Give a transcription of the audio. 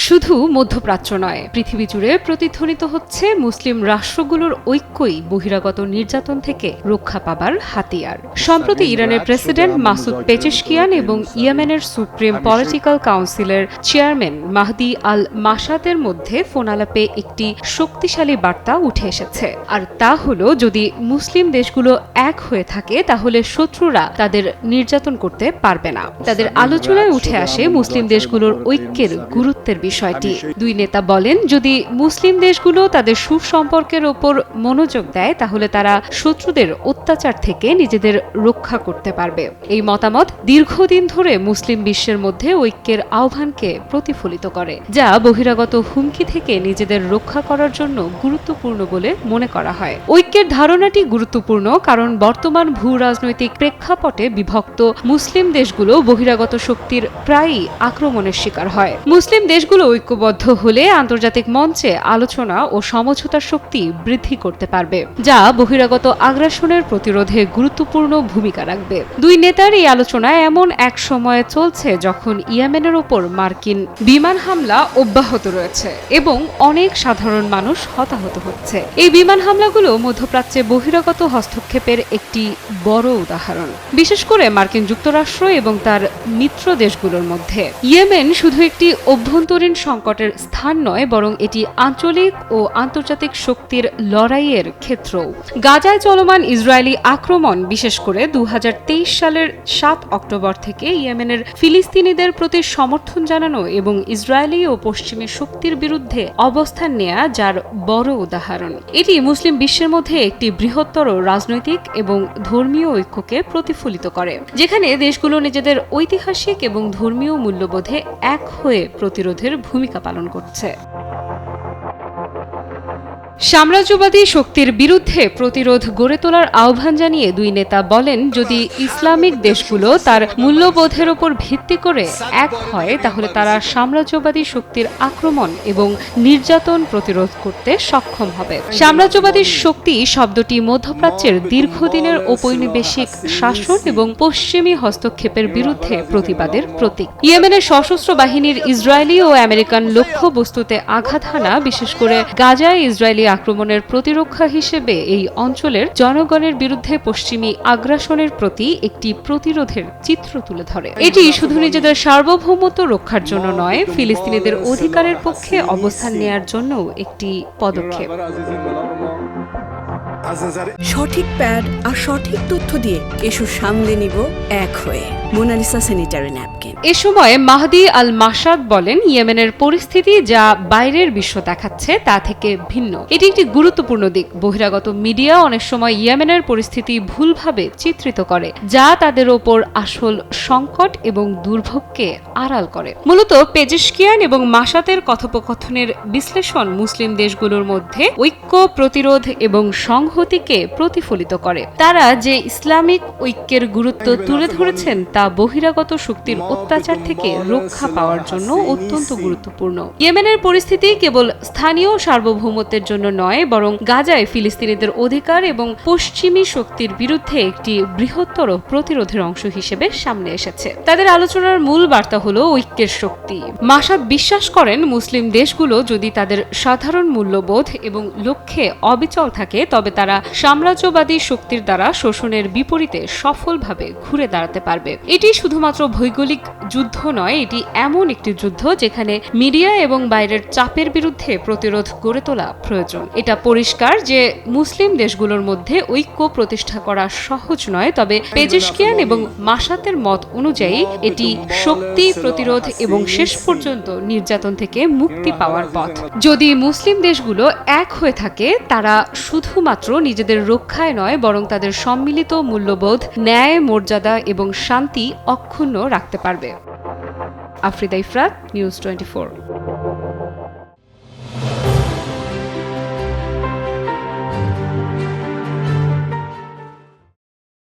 শুধু মধ্যপ্রাচ্য নয়, পৃথিবী জুড়ে প্রতিধ্বনিত হচ্ছে মুসলিম রাষ্ট্রগুলোর ঐক্যই বহিরাগত নির্যাতন থেকে রক্ষা পাবার হাতিয়ার। সম্প্রতি ইরানের প্রেসিডেন্ট মাসুদ পেজেশকিয়ান এবং ইয়েমেনের সুপ্রিম পলিটিক্যাল কাউন্সিলের চেয়ারম্যান মাহদি আল মাসাদের মধ্যে ফোনালাপে একটি শক্তিশালী বার্তা উঠে এসেছে। আর তা হলো, যদি মুসলিম দেশগুলো এক হয়ে থাকে তাহলে শত্রুরা তাদের নির্যাতন করতে পারবে না। তাদের আলোচনায় উঠে আসে মুসলিম দেশগুলোর ঐক্যের গুরুত্বের বিষয়টি। দুই নেতা বলেন, যদি মুসলিম দেশগুলো তাদের সুসম্পর্কের ওপর মনোযোগ দেয় তাহলে তারা শত্রুদের অত্যাচার থেকে নিজেদের রক্ষা করতে পারবে। এই মতামত দীর্ঘদিন ধরে মুসলিম বিশ্বের মধ্যে ঐক্যের আহ্বানকে প্রতিফলিত করে, যা বহিরাগত হুমকি থেকে নিজেদের রক্ষা করার জন্য গুরুত্বপূর্ণ বলে মনে করা হয়। ঐক্যের ধারণাটি গুরুত্বপূর্ণ কারণ বর্তমান ভূ রাজনৈতিক প্রেক্ষাপটে বিভক্ত মুসলিম দেশগুলো বহিরাগত শক্তির প্রায়ই আক্রমণের শিকার হয়। মুসলিম দেশগুলো ঐক্যবদ্ধ হলে আন্তর্জাতিক মঞ্চে আলোচনা ও সমঝোতার শক্তি বৃদ্ধি করতে পারবে, যা বহিরাগত আগ্রাসনের প্রতিরোধে গুরুত্বপূর্ণ ভূমিকা রাখবে। দুই নেতার এই আলোচনা এমন এক সময়ে চলছে যখন ইয়েমেনের ওপর মার্কিন বিমান হামলা অব্যাহত রয়েছে এবং অনেক সাধারণ মানুষ হতাহত হচ্ছে। এই বিমান হামলাগুলো মধ্যপ্রাচ্যে বহিরাগত হস্তক্ষেপের একটি বড় উদাহরণ, বিশেষ করে মার্কিন যুক্তরাষ্ট্র এবং তার মিত্র দেশগুলোর মধ্যে। ইয়েমেন শুধু একটি অভ্যন্তরীণ সংকটের স্থান নয়, বরং এটি আঞ্চলিক ও আন্তর্জাতিক শক্তির লড়াইয়ের ক্ষেত্রও। গাজায় চলমান ইসরায়েলি আক্রমণ, বিশেষ করে 2023 সালের 7 অক্টোবর থেকে ইয়েমেনের ফিলিস্তিনিদের প্রতি সমর্থন জানানো এবং ইসরায়েলি ও পশ্চিমী শক্তির বিরুদ্ধে অবস্থান নেয়া যার বড় উদাহরণ। এটি মুসলিম বিশ্বের মধ্যে একটি বৃহত্তর রাজনৈতিক এবং ধর্মীয় ঐক্যকে প্রতিফলিত করে, যেখানে দেশগুলো নিজেদের ঐতিহাসিক এবং ধর্মীয় মূল্যবোধে এক হয়ে প্রতিরোধের ভূমিকা পালন করছে। সাম্রাজ্যবাদী শক্তির বিরুদ্ধে প্রতিরোধ গড়ে তোলার আহ্বান জানিয়ে দুই নেতা বলেন, যদি ইসলামিক দেশগুলো তার মূল্যবোধের ওপর ভিত্তি করে এক হয় তাহলে তারা সাম্রাজ্যবাদী শক্তির আক্রমণ এবং নির্যাতন প্রতিরোধ করতে সক্ষম হবে। সাম্রাজ্যবাদী শক্তি শব্দটি মধ্যপ্রাচ্যের দীর্ঘদিনের ঔপনিবেশিক শাসন এবং পশ্চিমী হস্তক্ষেপের বিরুদ্ধে প্রতিবাদের প্রতীক। ইয়েমেনের সশস্ত্র বাহিনীর ইসরায়েলি ও আমেরিকান লক্ষ্যবস্তুতে আঘাত হানা, বিশেষ করে গাজায় ইসরায়েলি আক্রমণের প্রতিরক্ষা হিসেবে এই অঞ্চলের জনগণের বিরুদ্ধে পশ্চিমী আগ্রাসনের প্রতি একটি প্রতিরোধের চিত্র তুলে ধরে। এটি শুধু নিজেদের সার্বভৌমত্ব রক্ষার জন্য নয়, ফিলিস্তিনিদের অধিকারের পক্ষে অবস্থান নেয়ার জন্যও একটি পদক্ষেপ। সঠিক প্যাড আর সঠিক তথ্য দিয়ে কেশু সামলে নিব এক হয়ে। Mona Lisa sanitary napkin. এ সময় মাহদি আল মাসাদ বলেন, ইয়েমেনের পরিস্থিতি যা বাইরের বিশ্ব দেখাচ্ছে তা থেকে ভিন্ন। এটি একটি গুরুত্বপূর্ণ দিক। বহিরাগত মিডিয়া অনেক সময় ইয়েমেনের পরিস্থিতি ভুলভাবে চিত্রিত করে, যা তাদের ওপর আসল সংকট এবং দুর্ভোগকে আড়াল করে। মূলত পেজেশকিয়ান এবং মাসাদের কথোপকথনের বিশ্লেষণ মুসলিম দেশগুলোর মধ্যে ঐক্য, প্রতিরোধ এবং সংহতিকে প্রতিফলিত করে। তারা যে ইসলামিক ঐক্যের গুরুত্ব তুলে ধরেছেন তা বহিরাগত শক্তির অত্যাচার থেকে রক্ষা পাওয়ার জন্য অত্যন্ত গুরুত্বপূর্ণ। ইয়েমেনের পরিস্থিতি কেবল স্থানীয় সার্বভৌমত্বের জন্য নয়, বরং গাজায় ফিলিস্তিনিদের অধিকার এবং পশ্চিমী শক্তির বিরুদ্ধে একটি বৃহত্তর প্রতিরোধের অংশ হিসেবে সামনে এসেছে। তাদের আলোচনার মূল বার্তা হলো ঐক্যের শক্তি। মাসাদ বিশ্বাস করেন, মুসলিম দেশগুলো যদি তাদের সাধারণ মূল্যবোধ এবং লক্ষ্যে অবিচল থাকে তবে তারা সাম্রাজ্যবাদী শক্তির দ্বারা শোষণের বিপরীতে সফলভাবে ঘুরে দাঁড়াতে পারবে। এটি শুধুমাত্র ভৌগোলিক যুদ্ধ নয়, এটি এমন একটি যুদ্ধ যেখানে মিডিয়া এবং বাইরের চাপের বিরুদ্ধে প্রতিরোধ গড়ে তোলা প্রয়োজন। এটা পরিষ্কার যে মুসলিম দেশগুলোর মধ্যে ঐক্য প্রতিষ্ঠা করা সহজ নয়, তবে পেজেশকিয়ান এবং মাসাতের মত অনুযায়ী এটি শক্তি, প্রতিরোধ এবং শেষ পর্যন্ত নির্যাতন থেকে মুক্তি পাওয়ার পথ। যদি মুসলিম দেশগুলো এক হয়ে থাকে, তারা শুধুমাত্র নিজেদের রক্ষায় নয়, বরং তাদের সম্মিলিত মূল্যবোধ, ন্যায়, মর্যাদা এবং শান্তি অক্ষুণ্ণ রাখতে পারবে। আফরিদা ইফরাত, নিউজ 24।